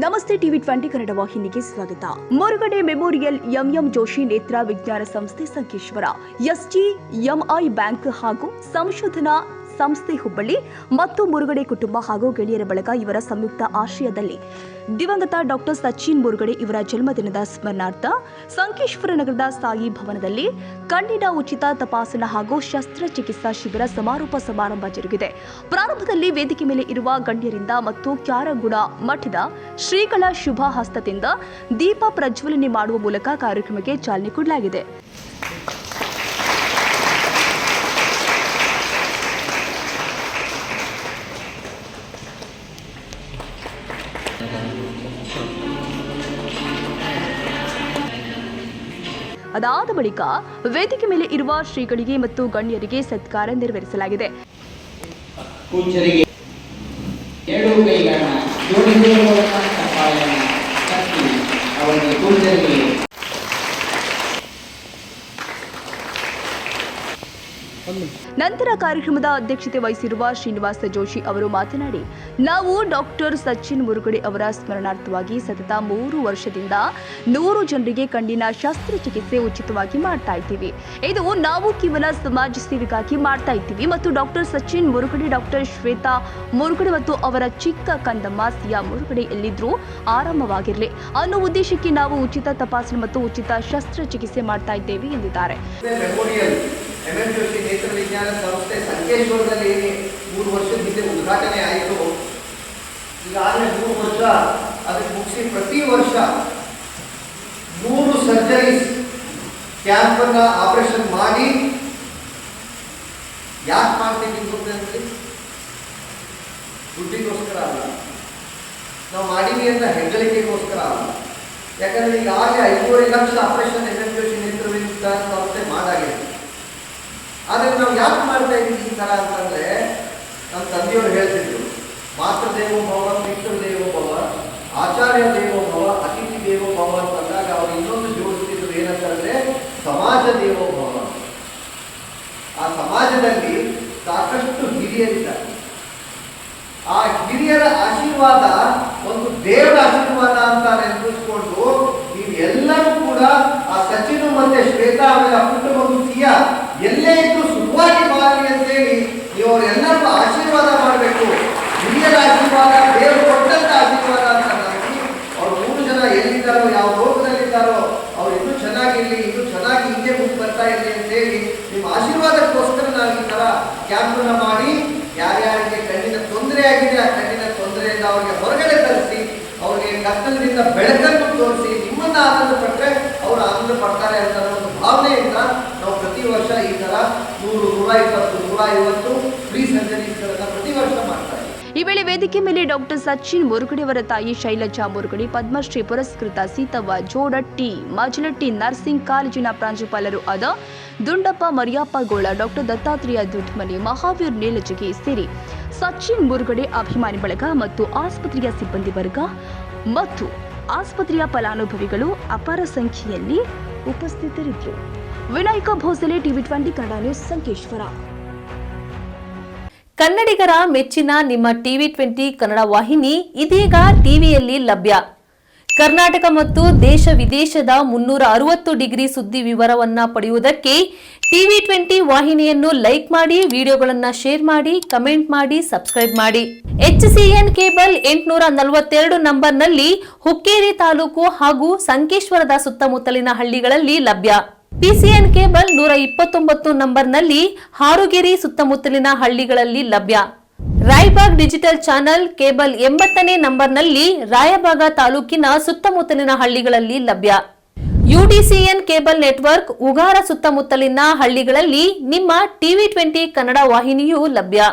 ನಮಸ್ತೆ ಟಿವಿ20 ಕನ್ನಡ ವಾಹಿನಿಗೆ ಸ್ವಾಗತ. ಮುರುಗಡೆ ಮೆಮೋರಿಯಲ್ ಎಂಎಂ ಜೋಶಿ ನೇತ್ರ ವಿಜ್ಞಾನ ಸಂಸ್ಥೆ ಸಂಕೇಶ್ವರ, ಎಸ್ಟಿಎಂಐ ಬ್ಯಾಂಕ್ ಹಾಗೂ ಸಂಶೋಧನಾ ಸಂಸ್ಥೆ ಹುಬ್ಬಳ್ಳಿ ಮತ್ತು ಮುರುಗಡೆ ಕುಟುಂಬ ಹಾಗೂ ಗೆಳೆಯರ ಬಳಗ ಇವರ ಸಂಯುಕ್ತ ಆಶ್ರಯದಲ್ಲಿ ದಿವಂಗತ ಡಾಕ್ಟರ್ ಸಚಿನ್ ಮುರುಗಡೆ ಇವರ ಜನ್ಮದಿನದ ಸ್ಮರಣಾರ್ಥ ಸಂಕೇಶ್ವರ ನಗರದ ಸಾಯಿ ಭವನದಲ್ಲಿ ಕಣ್ಣಿನ ಉಚಿತ ತಪಾಸಣಾ ಹಾಗೂ ಶಸ್ತ್ರಚಿಕಿತ್ಸಾ ಶಿಬಿರ ಸಮಾರೋಪ ಸಮಾರಂಭ ಜರುಗಿದೆ. ಪ್ರಾರಂಭದಲ್ಲಿ ವೇದಿಕೆ ಮೇಲೆ ಇರುವ ಗಣ್ಯರಿಂದ ಮತ್ತು ಕ್ಯಾರಗುಡ ಮಠದ ಶ್ರೀಗಳ ಶುಭ ಹಸ್ತದಿಂದ ದೀಪ ಪ್ರಜ್ವಲನೆ ಮಾಡುವ ಮೂಲಕ ಕಾರ್ಯಕ್ರಮಕ್ಕೆ ಚಾಲನೆ ಕೊಡಲಾಗಿದೆ. ಅದಾದ ಬಳಿಕ ವೇದಿಕೆ ಮೇಲೆ ಇರುವ ಶ್ರೀಗಳಿಗೆ ಮತ್ತು ಗಣ್ಯರಿಗೆ ಸತ್ಕಾರ ನೆರವೇರಿಸಲಾಗಿದೆ. ನಂತರ ಕಾರ್ಯಕ್ರಮದ ಅಧ್ಯಕ್ಷತೆ ವಹಿಸಿರುವ ಶ್ರೀನಿವಾಸ ಜೋಶಿ ಅವರು ಮಾತನಾಡಿ, ನಾವು ಡಾಕ್ಟರ್ ಸಚಿನ್ ಮುರುಗಡೆ ಅವರ ಸ್ಮರಣಾರ್ಥವಾಗಿ ಸತತ 3 ವರ್ಷದಿಂದ 100 ಜನರಿಗೆ ಕಣ್ಣಿನ ಶಸ್ತ್ರಚಿಕಿತ್ಸೆ ಉಚಿತವಾಗಿ ಮಾಡ್ತಾ ಇದ್ದೀವಿ. ಇದು ನಾವು ಕೇವಲ ಸಮಾಜ ಸೇವೆಗಾಗಿ ಮಾಡ್ತಾ ಇದ್ದೀವಿ ಮತ್ತು ಡಾಕ್ಟರ್ ಸಚಿನ್ ಮುರುಗಡೆ, ಡಾಕ್ಟರ್ ಶ್ವೇತಾ ಮುರುಗಡೆ ಮತ್ತು ಅವರ ಚಿಕ್ಕ ಕಂದಮ್ಮ ಸಿಯಾ ಮುರುಗಡೆ ಎಲ್ಲಿದ್ರೂ ಆರಾಮವಾಗಿರಲಿ ಅನ್ನೋ ಉದ್ದೇಶಕ್ಕೆ ನಾವು ಉಚಿತ ತಪಾಸಣೆ ಮತ್ತು ಉಚಿತ ಶಸ್ತ್ರಚಿಕಿತ್ಸೆ ಮಾಡ್ತಾ ಇದ್ದೇವೆ ಎಂದಿದ್ದಾರೆ. ಎಂಎಂ ಜೋಶಿ ನೇತ್ರ ವಿಜ್ಞಾನ ಸಂಸ್ಥೆ ಸಂಕೇಶ್ವರದಲ್ಲಿ 3 ವರ್ಷದ ಹಿಂದೆ ಉದ್ಘಾಟನೆ ಆಯಿತು. ಈಗಾಗಲೇ 3 ವರ್ಷ ಅದಕ್ಕೆ ಮುಗಿಸಿ ಪ್ರತಿ ವರ್ಷ 100 ಸರ್ಜರೀಸ್ ಕ್ಯಾನ್ಸರ್ನ ಆಪರೇಷನ್ ಮಾಡಿ ಯಾಕೆ ಮಾಡ್ತೀವಿ ಅಂತಂದ್ರೆ ದುಡ್ಡಿಗೋಸ್ಕರ ಅಲ್ಲ, ನಾವು ಮಾಡೀವಿ ಅಂತ ಹೆಗ್ಗಳಿಕೆಗೋಸ್ಕರ ಅಲ್ಲ. ಯಾಕಂದ್ರೆ ಈಗಾಗಲೇ 5.5 ಲಕ್ಷ ಆಪರೇಷನ್ ಎಂಎಂ ಜೋಶಿ ನೇತ್ರ ವಿಜ್ಞಾನ ಸಂಸ್ಥೆ ಮಾಡಾಗಿದೆ. ಆದರೆ ನಾವು ಯಾಕೆ ಮಾಡ್ತಾ ಇದ್ದೀವಿ ಈ ಥರ ಅಂತಂದರೆ, ನಮ್ಮ ತಂದೆಯವರು ಹೇಳ್ತಿದ್ರು, ಮಾತೃ ದೇವೋ ಭವ, ಪಿತೃ ದೇವೋ ಭವ, ಆಚಾರ್ಯ ದೇವೋ ಭವ, ಅತಿಥಿ ದೇವೋ ಭವ ಅಂತಂದಾಗ ಅವರು ಇನ್ನೊಂದು ಜೋಡಿಸ್ತಿದ್ರು ಏನಂತಂದರೆ ಸಮಾಜ ದೇವೋ ಭವ. ಆ ಸಮಾಜದಲ್ಲಿ ಸಾಕಷ್ಟು ಹಿರಿಯರಿದ್ದಾರೆ. ಆ ಹಿರಿಯರ ಆಶೀರ್ವಾದ ಒಂದು ದೇವರ ಆಶೀರ್ವಾದ ಅಂತ ನೆನಪಿಸ್ಕೊಂಡು ನೀವೆಲ್ಲರೂ ಕೂಡ ಆ ಸಚಿನ್ ಮತ್ತೆ ಶ್ವೇತಾ ಅವರ ಕುಟುಂಬದ ಸಿಯಾ ಎಲ್ಲೇ ಇದ್ದು ಸುಖವಾಗಿ ಬಾಳಲಿ ಅಂತೇಳಿ ನೀವು ಅವರೆಲ್ಲರಿಗೂ ಆಶೀರ್ವಾದ ಮಾಡಬೇಕು. ಹಿರಿಯರ ಆಶೀರ್ವಾದ ದೇವರು ಕೊಟ್ಟಂತ ಆಶೀರ್ವಾದ ಅಂತ ನಾವು ಅವ್ರು 3 ಜನ ಎಲ್ಲಿದ್ದಾರೋ, ಯಾವ ರೋಗದಲ್ಲಿದ್ದಾರೋ ಅವ್ರು ಇನ್ನೂ ಚೆನ್ನಾಗಿರಲಿ, ಇನ್ನೂ ಚೆನ್ನಾಗಿ ಹಿಂದೆ ಮುಂದೆ ಬರ್ತಾ ಇರಲಿ ಅಂತೇಳಿ ನಿಮ್ಮ ಆಶೀರ್ವಾದಕ್ಕೋಸ್ಕರ ನಾವು ಈ ಥರ ಕ್ಯಾಂಪನ್ನು ಮಾಡಿ ಯಾರ್ಯಾರಿಗೆ ಕಣ್ಣಿನ ತೊಂದರೆ ಆಗಿದೆ ಆ ಕಣ್ಣಿನ ತೊಂದರೆಯಿಂದ ಅವರಿಗೆ ಹೊರಗಡೆ ತರಿಸಿ ಅವರಿಗೆ ಕತ್ತಲದಿಂದ ಬೆಳಕನ್ನು ತೋರಿಸಿ ನಿಮ್ಮನ್ನು ಆನಂದ ಪಟ್ಟರೆ ಅವರು ಆನಂದ ಪಡ್ತಾರೆ ಅಂತ ಒಂದು ಭಾವನೆಯಿಂದ ನಾವು ಪ್ರತಿ ವರ್ಷ ಈ ಥರ 100, 120, 150 ಫ್ರೀ ಸರ್ಜರೀಸ್ಗಳನ್ನು ಪ್ರತಿ ವರ್ಷ ಮಾಡ್ತಾರೆ. ಈ ವೇಳೆ ವೇದಿಕೆ ಮೇಲೆ ಡಾಕ್ಟರ್ ಸಚಿನ್ ಮುರುಗಡೆ ಅವರ ತಾಯಿ ಶೈಲಜಾ ಮುರುಗಡೆ, ಪದ್ಮಶ್ರೀ ಪುರಸ್ಕೃತ ಸೀತವ್ವ ಜೋಡಟ್ಟಿ, ಮಜಲಟ್ಟಿ ನರ್ಸಿಂಗ್ ಕಾಲೇಜಿನ ಪ್ರಾಂಶುಪಾಲರು ಆದ ದುಂಡಪ್ಪ ಮರಿಯಪ್ಪಗೋಳ, ಡಾಕ್ಟರ್ ದತ್ತಾತ್ರೇಯ ದುಡ್ಮನಿ, ಮಹಾವೀರ್ ನೇಲಜಗಿ ಸೇರಿ ಸಚಿನ್ ಮುರುಗಡೆ ಅಭಿಮಾನಿ ಬಳಗ ಮತ್ತು ಆಸ್ಪತ್ರೆಯ ಸಿಬ್ಬಂದಿ ವರ್ಗ ಮತ್ತು ಆಸ್ಪತ್ರೆಯ ಫಲಾನುಭವಿಗಳು ಅಪಾರ ಸಂಖ್ಯೆಯಲ್ಲಿ ಉಪಸ್ಥಿತರಿದ್ದರು. ವಿನಾಯಕ ಭೋಸಲೆ, ಟಿವಿ20 ಕನ್ನಡ ನ್ಯೂಸ್, ಸಂಕೇಶ್ವರ. ಕನ್ನಡಿಗರ ಮೆಚ್ಚಿನ ನಿಮ್ಮ ಟಿವಿ20 ಕನ್ನಡ ವಾಹಿನಿ ಇದೀಗ ಟಿವಿಯಲ್ಲಿ ಲಭ್ಯ. ಕರ್ನಾಟಕ ಮತ್ತು ದೇಶ ವಿದೇಶದ 360 ಡಿಗ್ರಿ ಸುದ್ದಿ ವಿವರವನ್ನ ಪಡೆಯುವುದಕ್ಕೆ ಟಿವಿ20 ವಾಹಿನಿಯನ್ನು ಲೈಕ್ ಮಾಡಿ, ವಿಡಿಯೋಗಳನ್ನು ಶೇರ್ ಮಾಡಿ, ಕಮೆಂಟ್ ಮಾಡಿ, ಸಬ್ಸ್ಕ್ರೈಬ್ ಮಾಡಿ. HCN ಕೇಬಲ್ 842 ನಂಬರ್ನಲ್ಲಿ ಹುಕ್ಕೇರಿ ತಾಲೂಕು ಹಾಗೂ ಸಂಕೇಶ್ವರದ ಸುತ್ತಮುತ್ತಲಿನ ಹಳ್ಳಿಗಳಲ್ಲಿ ಲಭ್ಯ. PCN ಕೇಬಲ್ 129 ನಂಬರ್ನಲ್ಲಿ ಹಾರುಗೆರೆ ಸುತ್ತಮುತ್ತಲಿನ ಹಳ್ಳಿಗಳಲ್ಲಿ ಲಭ್ಯ. ರಾಯಬಾಗ್ ಡಿಜಿಟಲ್ ಚಾನೆಲ್ ಕೇಬಲ್ 80ನೇ ನಂಬರ್ನಲ್ಲಿ ರಾಯಬಾಗ ತಾಲೂಕಿನ ಸುತ್ತಮುತ್ತಲಿನ ಹಳ್ಳಿಗಳಲ್ಲಿ ಲಭ್ಯ. UDCN ಕೇಬಲ್ ನೆಟ್ವರ್ಕ್ ಉಗಾರ ಸುತ್ತಮುತ್ತಲಿನ ಹಳ್ಳಿಗಳಲ್ಲಿ ನಿಮ್ಮ ಟಿವಿ20 ಕನ್ನಡ ವಾಹಿನಿಯೂ ಲಭ್ಯ.